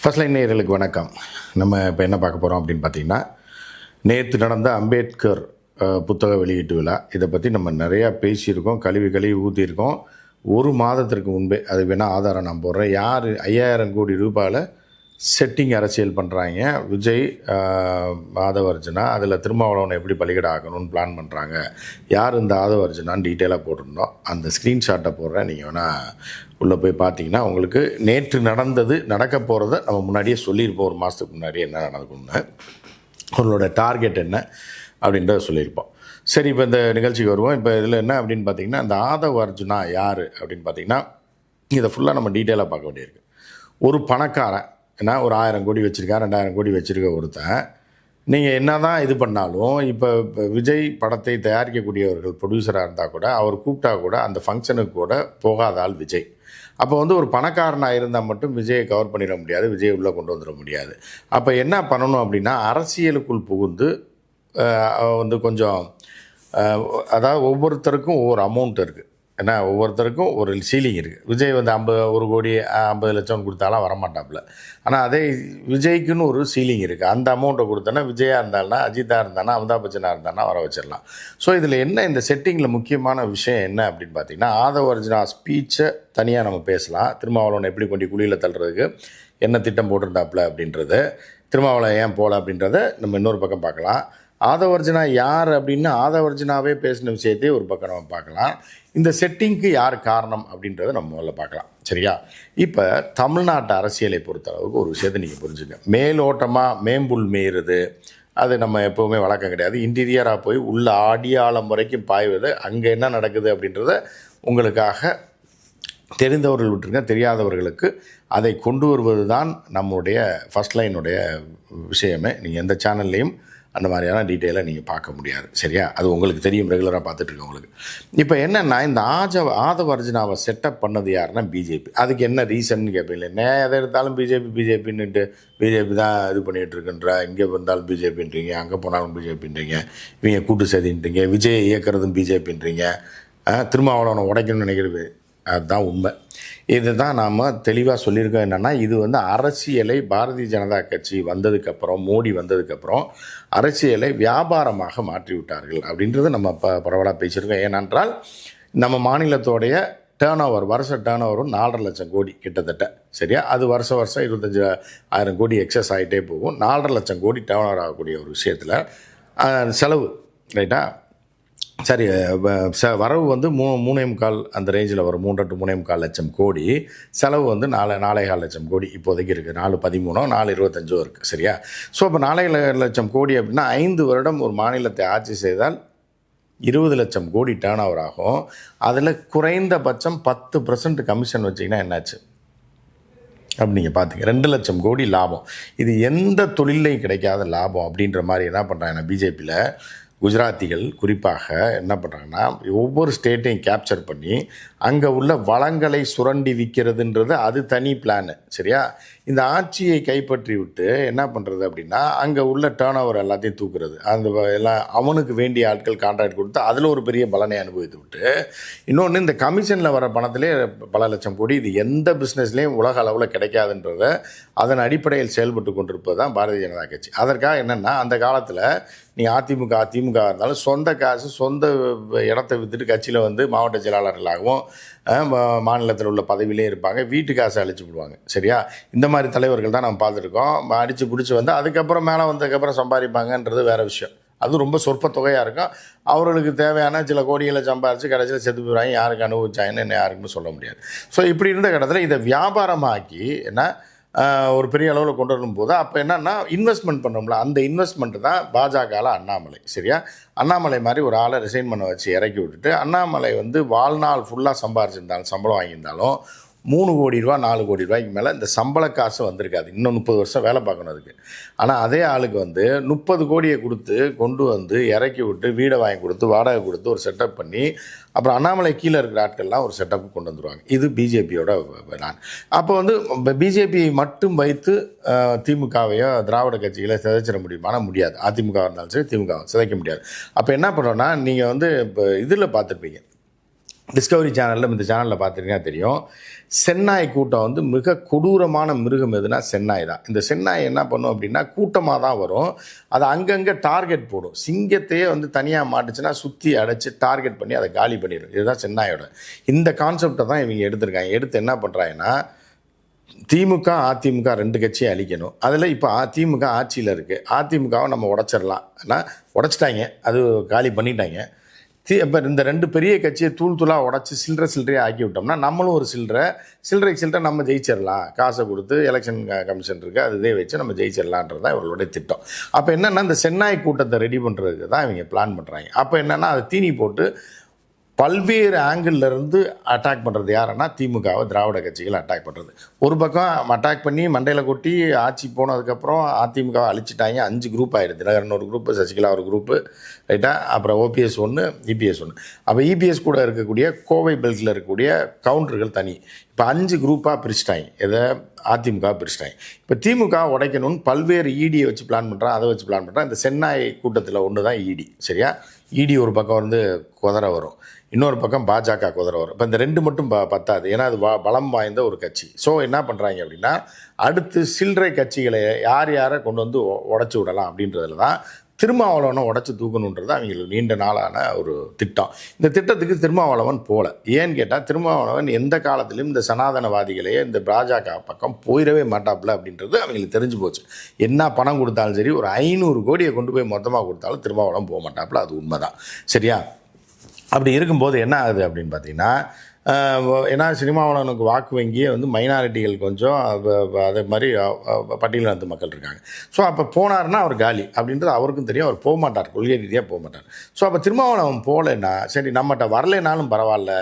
First line நேயர்களுக்கு வணக்கம். நம்ம இப்போ என்ன பார்க்க போகிறோம் அப்படின்னு பார்த்தீங்கன்னா, நேற்று நடந்த அம்பேத்கர் புத்தக வெளியீட்டு விழா. இதை பற்றி நம்ம நிறையா பேசியிருக்கோம், கழுவி ஊற்றியிருக்கோம். ஒரு மாதத்திற்கு முன்பே அது வேணால் ஆதாரம் நான் போடுறேன். யார் 5000 கோடி ரூபாயில் செட்டிங் அரசியல் பண்ணுறாங்க, விஜய், ஆதவர்ஜுனா, அதில் திருமாவளவனை எப்படி பலிகடை ஆக்கணும்னு பிளான் பண்ணுறாங்க, யார் இந்த ஆதவர்ஜுனான்னு டீட்டெயிலாக போட்டிருந்தோம். அந்த ஸ்க்ரீன்ஷாட்டை போடுறேன், நீங்கள் வேணால் உள்ளே போய் பார்த்தீங்கன்னா உங்களுக்கு நேற்று நடந்தது, நடக்க போகிறத நம்ம முன்னாடியே சொல்லியிருப்போம். ஒரு மாதத்துக்கு முன்னாடியே என்ன நடக்கும்னு, அவங்களோட டார்கெட் என்ன அப்படின்றத சொல்லியிருப்போம். சரி, இப்போ இந்த நிகழ்ச்சிக்கு வருவோம். இப்போ இதில் என்ன அப்படின்னு பார்த்தீங்கன்னா, இந்த ஆதவர்ஜுனா யார் அப்படின்னு பார்த்தீங்கன்னா, இதை ஃபுல்லாக நம்ம டீட்டெயிலாக பார்க்க வேண்டியிருக்கு. ஒரு பணக்காரன், ஏன்னா ஒரு 1000 கோடி வச்சுருக்கா, 2000 கோடி வச்சுருக்க ஒருத்தன், நீங்கள் என்ன தான் இது பண்ணாலும், இப்போ விஜய் படத்தை தயாரிக்கக்கூடியவர்கள் ப்ரொடியூசராக இருந்தால் கூட, அவர் கூப்பிட்டா கூட அந்த ஃபங்க்ஷனுக்கு கூட போகாத ஆள் விஜய். அப்போ வந்து ஒரு பணக்காரனாக இருந்தால் மட்டும் விஜயை கவர் பண்ணிட முடியாது, விஜயை உள்ளே கொண்டு வந்துட முடியாது. அப்போ என்ன பண்ணணும் அப்படின்னா, அரசியலுக்குள் புகுந்து வந்து கொஞ்சம், அதாவது ஒவ்வொருத்தருக்கும் ஒவ்வொரு அமௌண்ட் இருக்குது, ஏன்னா ஒவ்வொருத்தருக்கும் ஒரு சீலிங் இருக்குது. விஜய் வந்து 1 கோடி 50 லட்சம் கொடுத்தாலாம் வரமாட்டாப்புல. ஆனால் அதே விஜய்க்குன்னு ஒரு சீலிங் இருக்குது. அந்த அமௌண்ட்டை கொடுத்தோன்னா விஜயாக இருந்தாலும், அஜித்தாக இருந்தானா, அமிதாப் பச்சனாக இருந்தானா வர வச்சிடலாம். ஸோ இதில் என்ன, இந்த செட்டிங்கில் முக்கியமான விஷயம் என்ன அப்படின்னு பார்த்தீங்கன்னா, ஆதவர்ஜுனா ஸ்பீச்சை தனியாக நம்ம பேசலாம். திருமாவளவனை எப்படி கொண்டு குழியில் தள்ளுறதுக்கு என்ன திட்டம் போட்டிருந்தாப்புல அப்படின்றது, திருமாவளவன் ஏன் போகல அப்படின்றத நம்ம இன்னொரு பக்கம் பார்க்கலாம். ஆதவர்ஜுனா யார் அப்படின்னு ஆதவர்ஜுனாவே பேசின விஷயத்தையே ஒரு பக்கம் நம்ம பார்க்கலாம். இந்த செட்டிங்க்கு யார் காரணம் அப்படின்றத நம்ம முதல்ல பார்க்கலாம். சரியா? இப்போ தமிழ்நாட்டு அரசியலை பொறுத்தளவுக்கு ஒரு விஷயத்தை நீங்கள் புரிஞ்சுங்க. மேலோட்டமாக மேம்புல் மேயுறது அது நம்ம எப்போவுமே வழக்கம் கிடையாது. இன்டீரியராக போய் உள்ள ஆடியாளம் வரைக்கும் பாய்வது, அங்கே என்ன நடக்குது அப்படின்றத உங்களுக்காக தெரிந்தவர்கள் விட்டுருங்க, தெரியாதவர்களுக்கு அதை கொண்டு வருவது தான் நம்முடைய ஃபர்ஸ்ட் லைனுடைய விஷயமே. நீங்கள் எந்த சேனல்லையும் அந்த மாதிரியான டீட்டெயிலை நீங்கள் பார்க்க முடியாது. சரியா? அது உங்களுக்கு தெரியும், ரெகுலராக பார்த்துட்ருக்கவங்களுக்கு. இப்போ என்னென்னா, இந்த ஆதவர்ஜுனாவை செட்டப் பண்ணது யாருன்னா பிஜேபி. அதுக்கு என்ன ரீசன் கேட்பீங்க? எதை எடுத்தாலும் பிஜேபின்னுட்டு பிஜேபி தான் இது பண்ணிகிட்ருக்குன்ற, இங்கே வந்தாலும் பிஜேபின்றீங்க, அங்கே போனாலும் பிஜேபின்றீங்க, இவங்க கூட்டு சதின்றீங்க, விஜயை இயக்கிறதும் பிஜேபின்றீங்க, திருமாவளவனை உடைக்கணும்னு நினைக்கிறது. அதுதான் உண்மை. இது தான் நாம் தெளிவாக சொல்லியிருக்கோம். என்னென்னா, இது வந்து அரசியலை பாரதிய ஜனதா கட்சி வந்ததுக்கப்புறம், மோடி வந்ததுக்கப்புறம் அரசியலை வியாபாரமாக மாற்றி விட்டார்கள் அப்படின்றது நம்ம பரவலாக பேசியிருக்கோம். ஏனென்றால் நம்ம மாநிலத்தோடைய வருஷ டேர்ன் ஓவரும் 4.5 லட்சம் கோடி கிட்டத்தட்ட. சரியா? அது வருஷம் 25,000 கோடி எக்ஸஸ் ஆகிட்டே போகும். 4.5 லட்சம் கோடி டேர்ன் ஓவர் ஆகக்கூடிய ஒரு விஷயத்தில் செலவு, ரைட்டா? சரி, வரவு வந்து 3.25 அந்த ரேஞ்சில் வரும். 3 to 3.25 லட்சம் கோடி. செலவு வந்து 4.25 லட்சம் கோடி இப்போதைக்கு இருக்குது. 4.13 4.25 இருக்குது. சரியா? ஸோ இப்போ 4.5 லட்சம் கோடி அப்படின்னா 5 வருடம் ஒரு மாநிலத்தை ஆட்சி செய்தால் 20 லட்சம் கோடி டேர்ன் ஓவர் ஆகும். அதில் குறைந்தபட்சம் 10% கமிஷன் வச்சிங்கன்னா என்னாச்சு அப்படி நீங்கள் பார்த்துங்க. 2 லட்சம் கோடி லாபம். இது எந்த தொழிலையும் கிடைக்காத லாபம் அப்படின்ற மாதிரி என்ன பண்ணுறாங்கன்னா, பிஜேபியில் குஜராத்திகள் குறிப்பாக என்ன பண்ணுறாங்கன்னா, ஒவ்வொரு ஸ்டேட்டையும் கேப்சர் பண்ணி அங்கே உள்ள வளங்களை சுரண்டி விற்கிறதுன்றது அது தனி பிளானு. சரியா? இந்த ஆட்சியை கைப்பற்றி விட்டு என்ன பண்ணுறது அப்படின்னா, அங்கே உள்ள டேர்ன் ஓவர் எல்லாத்தையும் தூக்குறது, அந்த எல்லாம் அவனுக்கு வேண்டிய ஆட்கள் கான்ட்ராக்ட் கொடுத்து அதில் ஒரு பெரிய பலனை அனுபவித்து விட்டு, இன்னொன்று இந்த கமிஷனில் வர பணத்திலே பல லட்சம் கோடி, இது எந்த பிஸ்னஸ்லேயும் உலக அளவில் கிடைக்காதுன்றத அதன் அடிப்படையில் செயல்பட்டு கொண்டிருப்பது தான் பாரதிய ஜனதா கட்சி. அதற்காக என்னென்னா, அந்த காலத்தில் நீ திமுக இருந்தாலும் சொந்த காசு, சொந்த இடத்த விற்றுட்டு கட்சியில் வந்து மாவட்ட செயலாளர்களாகவும் மாநிலத்தில் உள்ள பதவியிலே இருப்பாங்க, வீட்டு காசை அழிச்சு விடுவாங்க. சரியா? இந்த மாதிரி தலைவர்கள் தான் நம்ம பார்த்துருக்கோம். அடித்து பிடிச்சி வந்து அதுக்கப்புறம் மேலே வந்ததுக்கப்புறம் சம்பாதிப்பாங்கன்றது வேறு விஷயம். அது ரொம்ப சொற்ப தொகையாக இருக்கும். அவர்களுக்கு தேவையான சில கோடிகளை சம்பாரித்து கடைசியில் செத்து போயிடுவாங்க. யாருக்கு அனுபவிச்சாங்கன்னு யாருக்குமே சொல்ல முடியாது. ஸோ இப்படி இருந்த கடத்தில் இதை வியாபாரமாக்கி என்ன ஒரு பெரிய அளவில் கொண்டு வரும்போது அப்போ என்னென்னா, இன்வெஸ்ட்மெண்ட் பண்ணோம்ல, அந்த இன்வெஸ்ட்மெண்ட்டு தான் பாஜகவில் அண்ணாமலை. சரியா? அண்ணாமலை மாதிரி ஒரு ஆளை ரிசைன் பண்ண வச்சு இறக்கி விட்டுட்டு, அண்ணாமலை வந்து வாழ்நாள் ஃபுல்லாக சம்பாரிச்சிருந்தாலும், சம்பளம் வாங்கியிருந்தாலும் 3 கோடி ரூபா 4 கோடி ரூபாய்க்கு மேலே இந்த சம்பள காசு வந்திருக்காது. இன்னும் 30 வருஷம் வேலை பார்க்கணும் அதுக்கு. ஆனால் அதே ஆளுக்கு வந்து 30 கோடியை கொடுத்து கொண்டு வந்து இறக்கி விட்டு வீடை வாங்கி கொடுத்து வாடகை கொடுத்து ஒரு செட்டப் பண்ணி, அப்புறம் அண்ணாமலை கீழே இருக்கிற ஆட்கள்லாம் ஒரு செட்டப் கொண்டு வந்துடுவாங்க. இது பிஜேபியோட நான். அப்போ வந்து பிஜேபியை மட்டும் வைத்து திமுகவையோ திராவிட கட்சிகளை சிதைச்சிட முடியுமானா முடியாது. அதிமுக இருந்தாலும் சரி, திமுக சிதைக்க முடியாது. அப்போ என்ன பண்ணுறோன்னா, நீங்கள் வந்து இப்போ இதில் பார்த்துருப்பீங்க, டிஸ்கவரி சேனலில் இந்த சேனலில் பார்த்துருக்கீங்கன்னா தெரியும். சென்னாய் கூட்டம் வந்து மிக கொடூரமான மிருகம் எதுனா சென்னாய் தான். இந்த சென்னாய் என்ன பண்ணும் அப்படின்னா கூட்டமாக தான் வரும். அது அங்கங்கே டார்கெட் போடும். சிங்கத்தையே வந்து தனியாக மாட்டுச்சுன்னா சுற்றி அடைச்சி டார்கெட் பண்ணி அதை காலி பண்ணிடும். இதுதான் சென்னாயோட. இந்த கான்செப்டை தான் இவங்க எடுத்திருக்காங்க. எடுத்து என்ன பண்ணுறாங்கன்னா, திமுக அதிமுக 2 கட்சியை அழிக்கணும். அதில் இப்போ திமுக ஆட்சியில் இருக்குது. அதிமுகவை நம்ம உடச்சிடலாம். ஆனால் உடச்சிட்டாங்க, அது காலி பண்ணிட்டாங்க. இப்போ இந்த 2 பெரிய கட்சியை தூளாக உடச்சி சில்லறையாக ஆக்கி விட்டோம்னா நம்மளும் ஒரு சில்லறை நம்ம ஜெயிச்சிடலாம். காசை கொடுத்து எலெக்ஷன் கமிஷன் இருக்குது, அது இதே வச்சு நம்ம ஜெயிச்சிடலான்றது தான் இவர்களுடைய திட்டம். அப்போ என்னென்னா இந்த சென்னாய் கூட்டத்தை ரெடி பண்ணுறதுக்கு தான் இவங்க பிளான் பண்ணுறாங்க. அப்போ என்னென்னா அதை தீனி போட்டு பல்வேறு ஆங்கிளிருந்து அட்டாக் பண்ணுறது யாருன்னா திமுகவை திராவிட கட்சிகளை அட்டாக் பண்ணுறது. ஒரு பக்கம் அட்டாக் பண்ணி மண்டையில் கொட்டி ஆட்சி போனதுக்கப்புறம் அதிமுகவை அழிச்சிட்டாங்க. 5 குரூப் ஆகிடுது. தினகரன் ஒரு குரூப்பு, சசிகலா ஒரு குரூப்பு, ரைட்டாக, அப்புறம் ஓபிஎஸ் 1, இபிஎஸ் 1. அப்போ இபிஎஸ் கூட இருக்கக்கூடிய கோவை பெல்ட்டில் இருக்கக்கூடிய கவுண்டர்கள் தனி. இப்போ 5 குரூப்பாக பிரிச்சுட்டாங்க. இதை அதிமுக பிரிச்சுட்டாங்க. இப்போ திமுக உடைக்கணும்னு பல்வேறு ஈடியை வச்சு பிளான் பண்ணுறான், அதை வச்சு பிளான் பண்ணுறான். இந்த சென்னாய் கூட்டத்தில் ஒன்று தான் ஈடி. சரியா? ஈடி ஒரு பக்கம் வந்து குதிரை வரும், இன்னொரு பக்கம் பாஜக குதிரை வரும். இப்போ இந்த 2 மட்டும் பத்தாது. ஏன்னா அது பலம் வாய்ந்த ஒரு கட்சி. ஸோ என்ன பண்ணுறாங்க அப்படின்னா, அடுத்து சில்லறை கட்சிகளை யாரை கொண்டு வந்து உடச்சி விடலாம் அப்படின்றதுல தான் திருமாவளவனை உடச்சி தூக்கணுன்றது அவங்களுக்கு நீண்ட நாளான ஒரு திட்டம். இந்த திட்டத்துக்கு திருமாவளவன் போகல. ஏன்னு கேட்டால், திருமாவளவன் எந்த காலத்திலும் இந்த சனாதனவாதிகளையே இந்த பாஜக பக்கம் போயிடவே மாட்டாப்புல அப்படின்றது அவங்களுக்கு தெரிஞ்சு போச்சு. என்ன பணம் கொடுத்தாலும் சரி, ஒரு 500 கோடியை கொண்டு போய் மொத்தமாக கொடுத்தாலும் திருமாவளவன் போக மாட்டாப்புல. அது உண்மைதான். சரியா? அப்படி இருக்கும்போது என்ன ஆகுது அப்படின்னு பார்த்தீங்கன்னா, ஏன்னா சினிமாவளவனுக்கு வாக்கு வங்கியே வந்து மைனாரிட்டிகள் கொஞ்சம், அதே மாதிரி பட்டியலினத்து மக்கள் இருக்காங்க. ஸோ அப்போ போனார்னா அவர் காலி அப்படின்றது அவருக்கும் தெரியும். அவர் போக மாட்டார், கொள்கை ரீதியாக போக மாட்டார். ஸோ அப்போ திருமாவளவன் போகலைன்னா சரி, நம்மகிட்ட வரலைனாலும் பரவாயில்ல,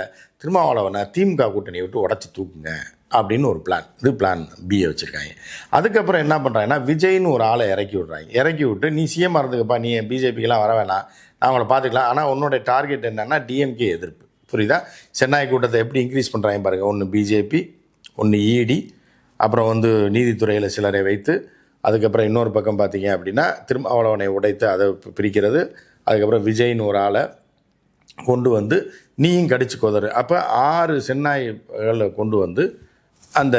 திருமாவளவனை திமுக கூட்டணியை விட்டு உடச்சி தூக்குங்க அப்படின்னு ஒரு பிளான். இது பிளான் பியை வச்சுருக்காங்க. அதுக்கப்புறம் என்ன பண்ணுறாங்கன்னா, விஜய்னு ஒரு ஆளை இறக்கி விட்றாங்க. இறக்கி விட்டு, நீ சிஎம் இருந்துக்கப்பா, நீ பிஜேபிக்கெலாம் வர வேணாம், நான் அவங்கள பார்த்துக்கலாம். ஆனால் உன்னோட டார்கெட் என்னென்னா டிஎம்கே எதிர்ப்பு. புரியுதா? சென்னாய் கூட்டத்தை எப்படி இன்க்ரீஸ் பண்ணுறாங்க பாருங்கள். ஒன்று பிஜேபி, ஒன்று இடி, அப்புறம் வந்து நீதித்துறையில் சிலரை வைத்து, அதுக்கப்புறம் இன்னொரு பக்கம் பார்த்தீங்க அப்படின்னா திருமாவளவனை உடைத்து அதை பிரிக்கிறது. அதுக்கப்புறம் விஜய்னு ஒரு ஆளை கொண்டு வந்து நீயும் கடிச்சு கொதறு. அப்போ 6 சென்னாய்களை கொண்டு வந்து அந்த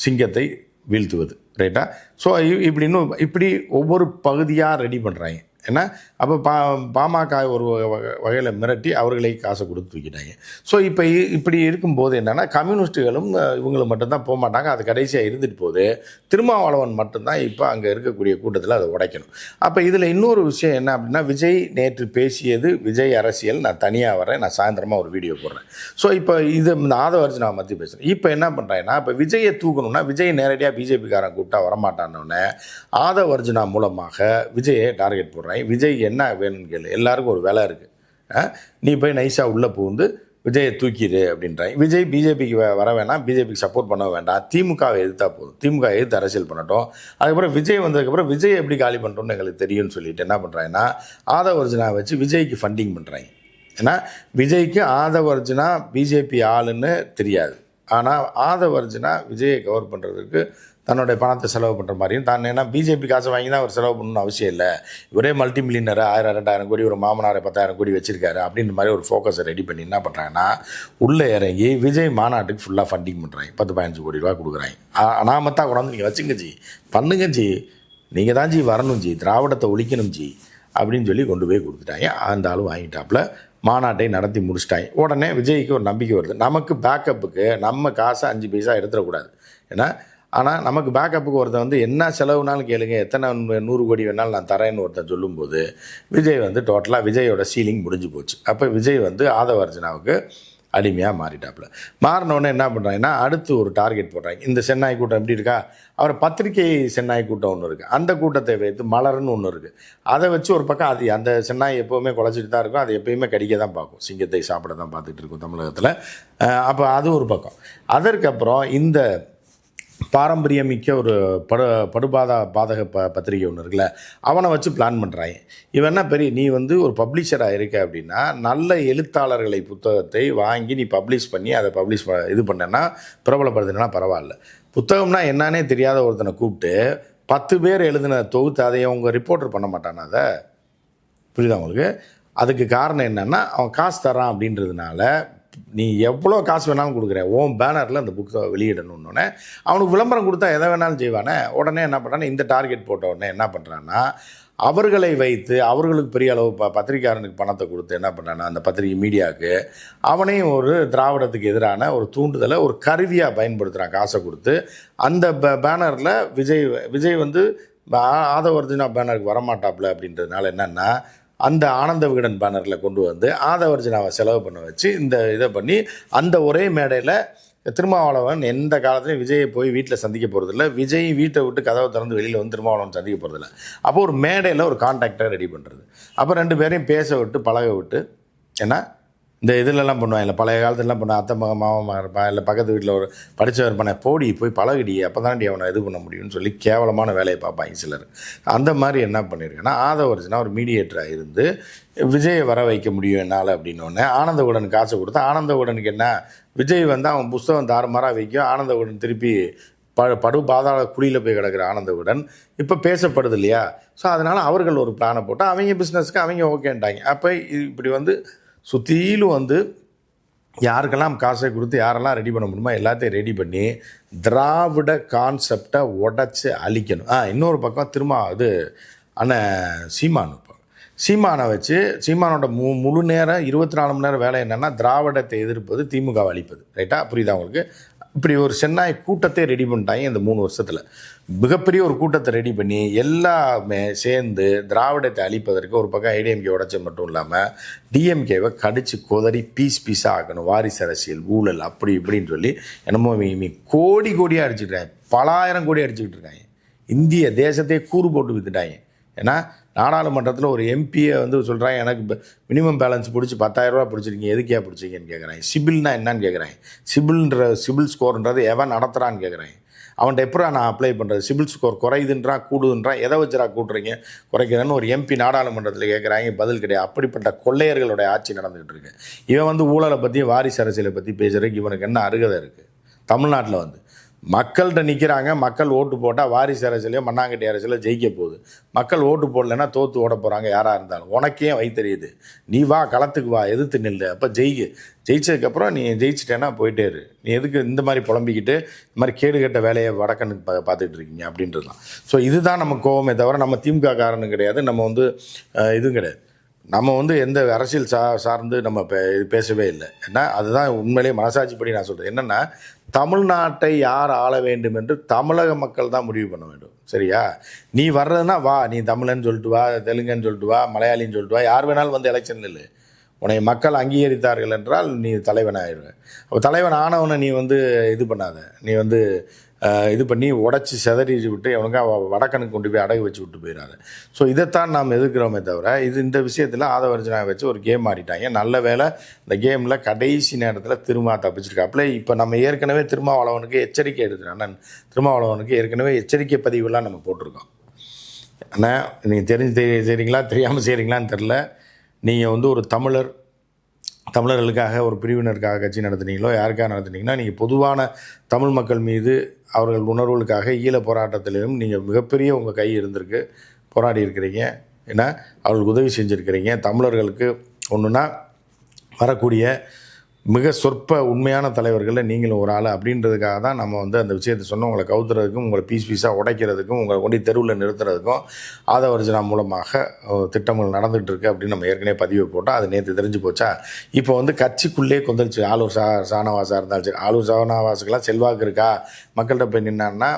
சிங்கத்தை வீழ்த்துவது. ரைட்டா? ஸோ இப்படி ஒவ்வொரு பகுதியாக ரெடி பண்ணுறாங்க. ஏன்னா அப்போ பாமக ஒரு வகையில் மிரட்டி அவர்களை காசை கொடுத்து தூக்கிட்டாங்க. ஸோ இப்போ இப்படி இருக்கும்போது என்னென்னா, கம்யூனிஸ்ட்டுகளும் இவங்களும் மட்டும்தான் போக மாட்டாங்க. அது கடைசியாக இருந்துட்டு போகுது. திருமாவளவன் மட்டும்தான் இப்போ அங்கே இருக்கக்கூடிய கூட்டத்தில் அதை உடைக்கணும். அப்போ இதில் இன்னொரு விஷயம் என்ன அப்படின்னா, விஜய் நேற்று பேசியது விஜய் அரசியல். நான் தனியாக வரேன், நான் சாயந்தரமாக ஒரு வீடியோ போடுறேன். ஸோ இப்போ இது இந்த ஆதவர்ஜுனா பற்றி பேசுகிறேன். இப்போ என்ன பண்ணுறேன்னா, இப்போ விஜயை தூக்கணும்னா விஜய் நேரடியாக பிஜேபிக்காரன் கூப்பிட்டா வரமாட்டான்னொன்னே ஆதவர்ஜுனா மூலமாக விஜயை டார்கெட் போடுறேன். விஜய் என்ன வேணும்னு கேளு, எல்லாருக்கும் ஒரு வேலை இருக்குது, நீ போய் நைஸாக உள்ளே புகுந்து விஜயை தூக்கிடு அப்படின்றாங்க. விஜய் பிஜேபிக்கு வர வேணாம், பிஜேபிக்கு சப்போர்ட் பண்ண வேண்டாம், திமுகவை எதிர்த்தா போதும், திமுக எதிர்த்து அரசியல் பண்ணட்டும். அதுக்கப்புறம் விஜய் வந்ததுக்கப்புறம் விஜய் எப்படி காலி பண்ணுறோன்னு எங்களுக்கு தெரியும்னு சொல்லிட்டு என்ன பண்ணுறாங்கன்னா, ஆதவர்ஜுனா வச்சு விஜய்க்கு ஃபண்டிங் பண்ணுறாங்க. ஏன்னா விஜய்க்கு ஆதவர்ஜுனா பிஜேபி ஆளுன்னு தெரியாது. ஆனால் ஆதவர்ஜுனா விஜயை கவர் பண்ணுறதுக்கு தன்னுடைய பணத்தை செலவு பண்ணுற மாதிரியும், தான் ஏன்னா பிஜேபி காசை வாங்கி தான் அவர் செலவு பண்ணணும்னு அவசியம் இல்லை, ஒரே மல்டி மில்லியனர் 1000-2000 கோடி, ஒரு மாமனாரை 10,000 கோடி வச்சுருக்காரு அப்படின்ற மாதிரி ஒரு ஃபோக்கஸை ரெடி பண்ணி என்ன பண்ணுறாங்கன்னா, உள்ளே இறங்கி விஜய் மாநாட்டுக்கு ஃபுல்லாக ஃபண்டிங் பண்ணுறாங்க. 10-15 கோடி ரூபா கொடுக்குறாங்க. அனாமத்தாக கொண்டாந்து நீங்கள் வச்சுங்க ஜி, பண்ணுங்க ஜி, நீங்கள் தான் ஜி வரணும் ஜி, திராவிடத்தை ஒழிக்கணும் ஜி அப்படின்னு சொல்லி கொண்டு போய் கொடுத்துட்டாங்க. அந்த ஆளும் வாங்கிட்டாப்புல மாநாட்டை நடத்தி முடிச்சிட்டாங்க. உடனே விஜய்க்கு ஒரு நம்பிக்கை வருது, நமக்கு பேக்கப்புக்கு நம்ம காசை 5 பைசா எடுத்துடக்கூடாது. ஏன்னா ஆனால் நமக்கு பேக்கப்புக்கு ஒருத்தன் வந்து என்ன செலவுனாலும் கேளுங்க, எத்தனை 100 கோடி வேணாலும் நான் தரேன்னு ஒருத்தன் சொல்லும்போது விஜய் வந்து டோட்டலாக விஜயோட சீலிங் முடிஞ்சு போச்சு. அப்போ விஜய் வந்து ஆதவர்ஜுனாவுக்கு அடிமையாக மாறிட்டாப்புல. மாறினோடனே என்ன பண்ணுறாங்கன்னா, அடுத்து ஒரு டார்கெட் போடுறாங்க. இந்த சென்னாய் கூட்டம் எப்படி இருக்கா, அவர் பத்திரிகை சென்னாய் கூட்டம் ஒன்று இருக்குது, அந்த கூட்டத்தை வைத்து மலர்னு ஒன்று இருக்குது, அதை வச்சு ஒரு பக்கம் அது அந்த சென்னாய் எப்போவுமே குலைச்சிட்டு தான் இருக்கும், அது எப்போயுமே கடிக்க தான் பார்க்கும், சிங்கத்தை சாப்பிட தான் பார்த்துட்டு இருக்கும் தமிழகத்தில். அப்போ அது ஒரு பக்கம். அதற்கப்புறம் இந்த பாரம்பரியமிக்க ஒரு பாதக பத்திரிகை ஒன்று இருக்குல்ல, அவனை வச்சு பிளான் பண்ணுறாங்க. இவன் என்ன பெரிய, நீ வந்து ஒரு பப்ளிஷராக இருக்க அப்படின்னா நல்ல எழுத்தாளர்களை புத்தகத்தை வாங்கி நீ பப்ளிஷ் பண்ணி அதை இது பண்ணேன்னா பிரபலப்படுத்தினா பரவாயில்ல. புத்தகம்னா என்னன்னே தெரியாத ஒருத்தனை கூப்பிட்டு 10 பேர் எழுதின தொகுத்து அதை அவங்க ரிப்போர்ட்டர் பண்ண மாட்டானா? அதை புரியுதா உங்களுக்கு? அதுக்கு காரணம் என்னென்னா, அவன் காசு தரான் அப்படின்றதுனால நீ எவ்வளோ காசு வேணாலும் கொடுக்குறேன், உன் பேனரில் அந்த புக்கை வெளியிடணுன்னொன்னே அவனுக்கு விளம்பரம் கொடுத்தா எதை வேணாலும் செய்வானே. உடனே என்ன பண்ணுறான்னு இந்த டார்கெட் போட்ட உடனே என்ன பண்ணுறான்னா அவர்களை வைத்து அவர்களுக்கு பெரிய அளவு பத்திரிக்கையாளனுக்கு பணத்தை கொடுத்து என்ன பண்ணான்னா அந்த பத்திரிகை மீடியாவுக்கு அவனையும் ஒரு திராவிடத்துக்கு எதிரான ஒரு தூண்டுதலை ஒரு கருவியாக பயன்படுத்துகிறான். காசை கொடுத்து அந்த பேனரில் விஜய் வந்து ஆதவர்ஜுனா பேனருக்கு வரமாட்டாப்புல அப்படின்றதுனால என்னென்னா அந்த ஆனந்த விகடன் பேனரில் கொண்டு வந்து ஆதவர்ஜுனாவை செலவு பண்ண வச்சு இந்த இதை பண்ணி அந்த ஒரே மேடையில் திருமாவளவன் எந்த காலத்துலையும் விஜயை போய் வீட்டில் சந்திக்க போகிறதில்ல, விஜய் வீட்டை விட்டு கதவை திறந்து வெளியில் வந்து திருமாவளவன் சந்திக்க போகிறதில்ல. அப்போது ஒரு மேடையில் ஒரு கான்டாக்டை ரெடி பண்ணுறது, அப்போ 2 பேரையும் பேச விட்டு பழக விட்டு, ஏன்னா இந்த இதிலெல்லாம் பண்ணுவாங்க இல்லை பழைய காலத்துலலாம் பண்ணுவாங்க, அத்தை மகன் மாமா இருப்பான் இல்லை பக்கத்து வீட்டில் ஒரு படித்தவர் பண்ண போடி போய் பழகடி அப்போ தாண்டி அவனை இது பண்ண முடியும்னு சொல்லி கேவலமான வேலையை பார்ப்பாங்க சிலர். அந்த மாதிரி என்ன பண்ணியிருக்கேன்னா ஆதவர்ஜுனா ஒரு மீடியேட்டராக இருந்து விஜயை வர வைக்க முடியும் என்னால் அப்படின்னோடனே ஆனந்த விகடன் காசு கொடுத்தா ஆனந்த விகடனுக்கு என்ன விஜய் வந்து அவன் புஸ்தகம் தாறுமாறாக வைக்கும், ஆனந்த விகடன் திருப்பி படு பாதாள குழியில் போய் கிடக்கிற ஆனந்த விகடன் இப்போ பேசப்படுது இல்லையா. ஸோ அதனால் அவர்கள் ஒரு பிளானை போட்டு அவங்க பிஸ்னஸ்க்கு அவங்க ஓகேன்ட்டாங்க. அப்போ இப்படி வந்து சுற்றிலும் வந்து யாருக்கெல்லாம் காசை கொடுத்து யாரெல்லாம் ரெடி பண்ண முடியுமோ எல்லாத்தையும் ரெடி பண்ணி திராவிட கான்செப்டை உடச்சி அழிக்கணும். இன்னொரு பக்கம் திரும்ப இது அண்ணன் சீமானை வச்சு சீமானோட முழு நேரம் 24 மணி நேரம் வேலை என்னென்னா திராவிடத்தை எதிர்ப்பது, திமுகவை அழிப்பது. ரைட்டா, புரியுதா உங்களுக்கு? இப்படி ஒரு சென்னாய் கூட்டத்தை ரெடி பண்ணிட்டாங்க இந்த 3 வருஷத்தில். மிகப்பெரிய ஒரு கூட்டத்தை ரெடி பண்ணி எல்லாமே சேர்ந்து திராவிடத்தை அழிப்பதற்கு ஒரு பக்கம் ஐடிஎம்கே உடைச்சது மட்டும் இல்லாமல் டிஎம்கேவை கடிச்சு கொதறி பீஸாக ஆக்கணும். வாரிசு அரசியல், ஊழல், அப்படி இப்படின்னு சொல்லி என்னமோ கோடியாக அடிச்சுக்கிட்டாங்க, பல ஆயிரம் கோடி அடிச்சுக்கிட்டு இருக்காங்க. இந்திய தேசத்தையே கூறு போட்டு வித்துட்டாங்க. ஏன்னா நாடாளுமன்றத்தில் ஒரு எம்பியை வந்து சொல்கிறாங்க எனக்கு மினிமம் பேலன்ஸ் பிடிச்சி 10,000 ரூபா பிடிச்சிருக்கீங்க, எதுக்கே பிடிச்சிங்கன்னு கேட்குறாங்க. சிபில்னா என்னன்னு கேட்குறாங்க. சிபில் ஸ்கோர்ன்றது எவன் நடத்துகிறான்னு கேட்குறாங்க. அவன்கிட்ட எப்போ நான் அப்ளை பண்ணுறது, சிபில் ஸ்கோர் குறையுதுன்றான் கூடுதுன்றான், எதை வச்சுரா கூட்டுறீங்க குறைக்கிறேன்னு ஒரு எம்பி நாடாளுமன்றத்தில் கேட்குறாங்க. பதில் கிடையாது. அப்படிப்பட்ட கொள்ளையர்களுடைய ஆட்சி நடந்துகிட்டு இருக்கு. இவன் வந்து ஊழலை பற்றி வாரிசு அரசியலை பற்றி பேசுகிறதுக்கு இவனுக்கு என்ன அருகதை இருக்குது? தமிழ்நாட்டில் வந்து மக்கள்கிட்ட நிற்கிறாங்க, மக்கள் ஓட்டு போட்டால் வாரிசு அரசியலையோ மண்ணாங்கட்டி அரசியலோ ஜெயிக்க போகுது. மக்கள் ஓட்டு போடலைன்னா தோற்று ஓட போகிறாங்க யாராக இருந்தாலும். உனக்கே வைத்தறியுது, நீ வா களத்துக்கு வா, எதிர்த்து நில்லு, அப்போ ஜெயிச்சதுக்கப்புறம் நீ ஜெயிச்சிட்டேன்னா போயிட்டே இரு. நீ எதுக்கு இந்த மாதிரி புலம்பிக்கிட்டு இந்த மாதிரி கேடுகட்ட வேலையை வடக்கனுக்கு பார்த்துக்கிட்டு இருக்கீங்க அப்படின்றதுலாம். ஸோ இதுதான் நம்ம கோவமே தவிர நம்ம திமுக காரணம் கிடையாது, நம்ம வந்து இதுவும் கிடையாது. நம்ம வந்து எந்த அரசியல் சார்ந்து நம்ம பேசவே இல்லை. ஏன்னா அதுதான் உண்மையிலேயே மனசாட்சிப்படி நான் சொல்கிறேன். என்னென்னா தமிழ்நாட்டை யார் ஆள வேண்டும் என்று தமிழக மக்கள் தான் முடிவு பண்ண வேண்டும். சரியா? நீ வர்றதுன்னா வா, நீ தமிழன்னு சொல்லிட்டு வா, தெலுங்குன்னு சொல்லிட்டு வா, மலையாளின்னு சொல்லிட்டு வா, யார் வேணாலும் வந்து எலெக்ஷன் இல்லை. உன்னை மக்கள் அங்கீகரித்தார்கள் என்றால் நீ தலைவன் ஆயிடுவேன். அப்போ தலைவன் ஆனவனை நீ வந்து இது பண்ணாத, நீ வந்து இது பண்ணி உடச்சி செதறி விட்டு அவனுக்கு வடக்கனுக்கு கொண்டு போய் அடகு வச்சு விட்டு போயிடாது. ஸோ இதைத்தான் நாம் எதிர்க்கிறோமே தவிர இந்த விஷயத்தில் ஆதவர்ஜுனா வச்சு ஒரு கேம் ஆடிட்டாங்க. நல்ல வேலை இந்த கேமில் கடைசி நேரத்தில் திரும்ப தப்பிச்சிருக்காப்புல. இப்போ நம்ம ஏற்கனவே திருமாவளவனுக்கு எச்சரிக்கை எடுத்துட்டோம். அண்ணன் திருமாவளவனுக்கு ஏற்கனவே எச்சரிக்கை பதிவுலாம் நம்ம போட்டிருக்கோம். ஆனால் நீங்கள் தெரிஞ்சு செய்கிறீங்களா தெரியாமல் செய்கிறீங்களான்னு தெரில. நீங்கள் வந்து ஒரு தமிழர்களுக்காக ஒரு பிரிவினருக்காக கட்சி நடத்துனீங்களோ யாருக்காக நடத்துனீங்கன்னா நீங்கள் பொதுவான தமிழ் மக்கள் மீது அவர்கள் உணர்வுகளுக்காக ஈழ போராட்டத்திலையும் நீங்கள் மிகப்பெரிய உங்கள் கை இருந்திருக்கு, போராடி இருக்கிறீங்க. ஏன்னா அவர்களுக்கு உதவி செஞ்சுருக்கிறீங்க. தமிழர்களுக்கு ஒன்றுனா வரக்கூடிய மிக சொற்ப உண்மையான தலைவர்களில் நீங்களும் ஒரு ஆள் அப்படின்றதுக்காக தான் நம்ம வந்து அந்த விஷயத்தை சொன்னோம். உங்களை கவுத்துறதுக்கும் உங்களை பீஸாக உடைக்கிறதுக்கும் உங்களை கொண்டு தெருவில் நிறுத்துறதுக்கும் ஆதவர்ஜுனா மூலமாக திட்டங்கள் நடந்துகிட்டு இருக்குது அப்படின்னு நம்ம ஏற்கனவே பதிவு போட்டோம். அது நேற்று தெரிஞ்சு போச்சா? இப்போ வந்து கட்சிக்குள்ளே கொந்தளிச்சு ஆளூர் ஷானவாஸாக இருந்தாலும் சரி, ஆளூர் ஷானவாஸுக்கெல்லாம் செல்வாக்கு இருக்கா மக்கள்கிட்ட போய் நின்னான்னா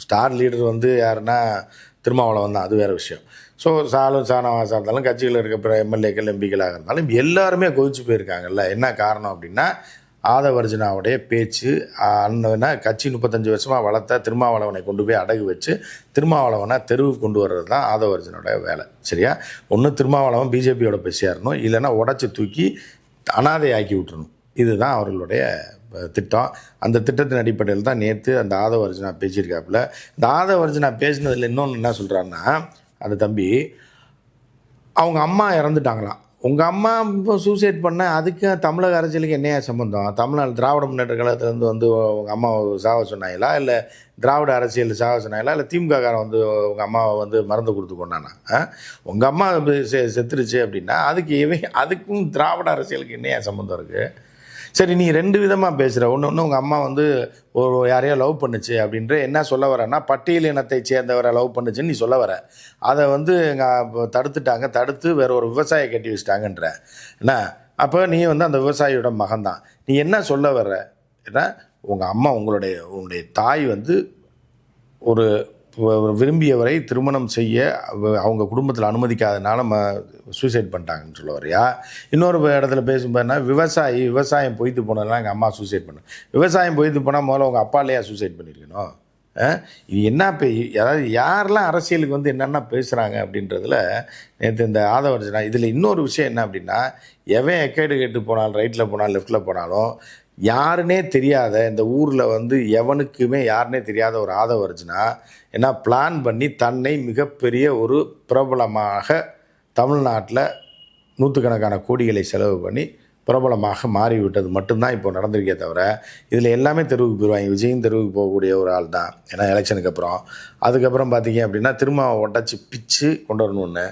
ஸ்டார் லீடர் வந்து யாருன்னா திருமாவளவன் தான், அது வேறு விஷயம். ஸோ ஷானவாஸாக இருந்தாலும் கட்சியில் இருக்கிற எம்எல்ஏக்கள் எம்பிக்களாக இருந்தாலும் எல்லாருமே கொதிச்சு போயிருக்காங்கல்ல. என்ன காரணம் அப்படின்னா ஆதவர்ஜுனாவுடைய பேச்சு. அண்ணனா கட்சி 35 வருஷமாக வளர்த்த திருமாவளவனை கொண்டு போய் அடகு வச்சு திருமாவளவனை தெருவுக்கு கொண்டு வர்றது தான் ஆதவர்ஜுனோட வேலை. சரியா? ஒன்று திருமாவளவன் பிஜேபியோட போய் சேரணும், இல்லைன்னா உடச்சி தூக்கி அனாதை ஆக்கி விட்டுறணும். இதுதான் அவர்களுடைய திட்டம். அந்த திட்டத்தின் அடிப்படையில் தான் நேற்று அந்த ஆதவர்ஜுனா பேசியிருக்காப்புல. இந்த ஆதவர்ஜுனா பேசினதில் இன்னொன்று என்ன சொல்கிறான்னா, அந்த தம்பி அவங்க அம்மா இறந்துட்டாங்களாம். உங்கள் அம்மா இப்போ சூசைட் பண்ண அதுக்கு தமிழக அரசியலுக்கு என்னையா சம்மந்தம்? தமிழ்நாடு திராவிட முன்னேற்ற கழகத்துலேருந்து வந்து உங்கள் அம்மாவை சாக சொன்னாங்களா, இல்லை திராவிட அரசியல் சாக சொன்னாங்களா, இல்லை திமுககாரன் வந்து உங்கள் அம்மாவை வந்து மருந்து கொடுத்து கொண்டானா? உங்கள் அம்மா செத்துருச்சு அப்படின்னா அதுக்கும் திராவிட அரசியலுக்கு என்னையா சம்மந்தம் இருக்குது? சரி, நீ 2 விதமாக பேசுகிற. ஒன்று உங்கள் அம்மா வந்து யாரையோ லவ் பண்ணுச்சு அப்படின்ற என்ன சொல்ல வரேன்னா, பட்டியல் இனத்தை சேர்ந்தவரை லவ் பண்ணுச்சுன்னு நீ சொல்ல வர. அதை வந்து தடுத்துட்டாங்க. தடுத்து வேற ஒரு விவசாயியை கட்டி வச்சுட்டாங்கன்ற என்ன? அப்போ நீ வந்து அந்த விவசாயியோட மகன் தான். நீ என்ன சொல்ல வர்ற? ஏன்னா உங்கள் அம்மா உன்னுடைய தாய் வந்து ஒரு விரும்பியவரை திருமணம் செய்ய அவங்க குடும்பத்தில் அனுமதிக்காதனால சூசைட் பண்ணிட்டாங்கன்னு சொல்ல வரையா? இன்னொரு இடத்துல பேசும்போதுனா விவசாயம் பொய்த்து போனதுனால எங்கள் அம்மா சூசைட் பண்ண. விவசாயம் பொய்த்து போனால் முதல்ல உங்கள் அப்பா இல்லையா சூசைட் பண்ணியிருக்கணும்? இது என்ன அதாவது யாரெல்லாம் அரசியலுக்கு வந்து என்னென்ன பேசுகிறாங்க அப்படின்றதுல நேற்று இந்த ஆதவர்ஜனா இதில் இன்னொரு விஷயம் என்ன அப்படின்னா, எவன் எக்கேடு கேட்டு போனாலும் ரைட்டில் போனாலும் லெஃப்டில் போனாலும் யாருன்னே தெரியாத இந்த ஊரில் வந்து எவனுக்குமே யாருன்னே தெரியாத ஒரு ஆதவர்ஜனா என்ன பிளான் பண்ணி தன்னை மிகப்பெரிய ஒரு பிரபலமாக தமிழ்நாட்டில் நூற்றுக்கணக்கான கோடிகளை செலவு பண்ணி பிரபலமாக மாறிவிட்டது மட்டும்தான் இப்போ நடந்திருக்கே தவிர, இதில் எல்லாமே தெருவுக்கு போயிடுவாங்க. விஜயும் தெருவுக்கு போகக்கூடிய ஒரு ஆள் தான். ஏன்னா எலெக்ஷனுக்கு அப்புறம் அதுக்கப்புறம் பார்த்தீங்க அப்படின்னா திரும்ப உடச்சி பிச்சு கொண்டு வரணும்னு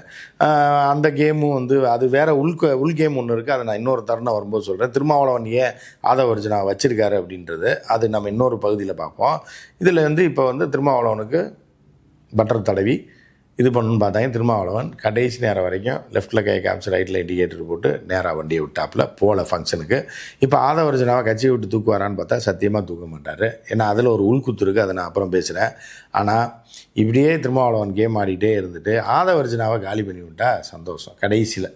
அந்த கேமும் வந்து அது வேறு உள் கேம் ஒன்று இருக்குது. அதை நான் இன்னொரு தருணம் வரும்போது சொல்கிறேன். திருமாவளவன் ஏன் ஆதவர்ஜனா வச்சுருக்காரு அப்படின்றது அது நம்ம இன்னொரு பகுதியில் பார்ப்போம். இதில் வந்து இப்போ வந்து திருமாவளவனுக்கு பட்டர் தடவி இது பண்ணணும்னு பார்த்தாங்க. திருமாவளவன் கடைசி நேரம் வரைக்கும் லெஃப்ட்டில் கை காமிச்சு ரைட்டில் இண்டிகேட்டர் போட்டு நேராக வண்டியை விட்டாப்பில் போகல ஃபங்க்ஷனுக்கு. இப்போ ஆதவர்ஜனாவை கட்சியை விட்டு தூக்குவாரான்னு பார்த்தா சத்தியமாக தூக்க மாட்டார். ஏன்னா அதில் ஒரு உள்குத்து இருக்குது. அதை நான் அப்புறம் பேசுகிறேன். ஆனால் இப்படியே திருமாவளவன் கேம் ஆடிட்டே இருந்துட்டு ஆதவர்ஜனாவை காலி பண்ணி விட்டால் சந்தோஷம். கடைசியில்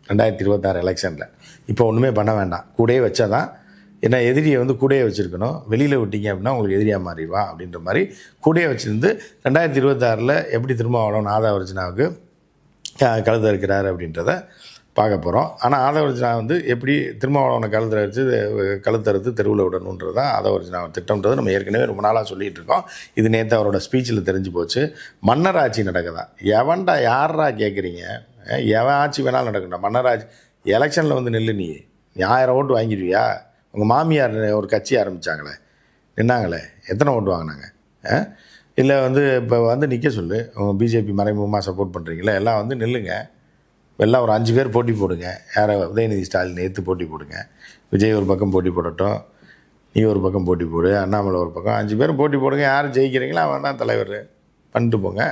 2026 எலெக்ஷனில் இப்போ ஒன்றுமே பண்ண வேண்டாம். கூடயே வச்சா தான். ஏன்னா எதிரியை வந்து கூடயே வச்சுருக்கணும். வெளியில் விட்டீங்க அப்படின்னா உங்களுக்கு எதிரியாக மாறிடுவான் அப்படின்ற மாதிரி கூடயே வச்சுருந்து 2026 எப்படி திருமாவளவன் ஆதவர்ஜனாவுக்கு கழுத இருக்கிறார் அப்படின்றத பார்க்க போகிறோம். ஆனால் ஆதவர்ஜனா வந்து எப்படி திருமாவளவனை கழுத்தறுத்து தெருவில் விடணுன்றது தான் ஆதவர்ஜனாவை திட்டம்ன்றது நம்ம ஏற்கனவே ரொம்ப நாளாக சொல்லிகிட்டு இருக்கோம். இது நேற்று அவரோட ஸ்பீச்சில் தெரிஞ்சு போச்சு. மன்னராட்சி நடக்குதா? எவன்டா யாரா கேட்குறீங்க? எவன் ஆட்சி வேணாலும் நடக்கண்டா. மன்னராட்சி எலெக்ஷனில் வந்து நெல்லு நீ 1000 ஓட்டு வாங்கிடுவியா? உங்கள் மாமியார் ஒரு கட்சி ஆரம்பித்தாங்களே, நின்னாங்களே, எத்தனை ஓட்டு வாங்கினாங்க? இல்லை வந்து இப்போ வந்து நிற்க சொல்லு. உங்கள் பிஜேபி மறைமுகமாக சப்போர்ட் பண்ணுறீங்களே, எல்லாம் வந்து நில்லுங்க. எல்லாம் ஒரு 5 பேர் போட்டி போடுங்க. யாரை? உதயநிதி ஸ்டாலின் எடுத்து போட்டி போடுங்க. விஜய் ஒரு பக்கம் போட்டி போடட்டும், நீ ஒரு பக்கம் போட்டி போடு, அண்ணாமலை ஒரு பக்கம், 5 பேர் போட்டி போடுங்க. யார் ஜெயிக்கிறீங்களோ அவன் தான் தலைவர். பண்ணிட்டு போங்க.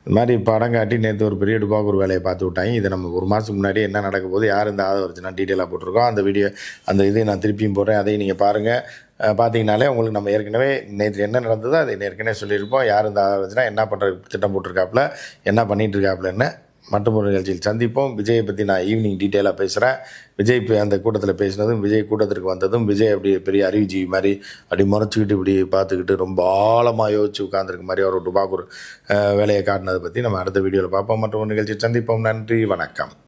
இது மாதிரி படம் காட்டி நேற்று ஒரு பெரிய டுபாக்கு ஒரு வேலையை பார்த்து விட்டாங்க. இதை நம்ம ஒரு மாதத்துக்கு முன்னாடி என்ன நடக்க போது, யார் இந்த ஆதவர்ஜனா டீட்டெயிலாக போட்டிருக்கோம். அந்த வீடியோ அந்த இதை நான் திருப்பியும் போடுறேன். அதையும் நீங்கள் பாருங்கள். பார்த்தீங்கனாலே உங்களுக்கு நம்ம ஏற்கனவே நேற்று என்ன நடந்ததோ அதை ஏற்கனவே சொல்லியிருப்போம். யார் இந்த ஆதவர்ஜனா, என்ன பண்ணுற திட்டம் போட்டிருக்காப்புல, என்ன பண்ணிகிட்ருக்காப்புலன்னு மற்றும் ஒரு நிகழ்ச்சியில் சந்திப்போம். விஜயை பற்றி நான் ஈவினிங் டீட்டெயிலாக பேசுகிறேன். விஜய் அந்த கூட்டத்தில் பேசினதும், விஜய் கூட்டத்திற்கு வந்ததும், விஜய் அப்படி பெரிய அறிவுஜீவி மாதிரி அப்படி முறைச்சிக்கிட்டு இப்படி பார்த்துக்கிட்டு ரொம்ப ஆழமாக யோசிச்சு உட்காந்துருக்க மாதிரி அவர் டுபாக்கூர் வேலையை காட்டினதை பற்றி நம்ம அடுத்த வீடியோவில் பார்ப்போம். மற்றும் ஒரு நிகழ்ச்சியில் சந்திப்போம். நன்றி, வணக்கம்.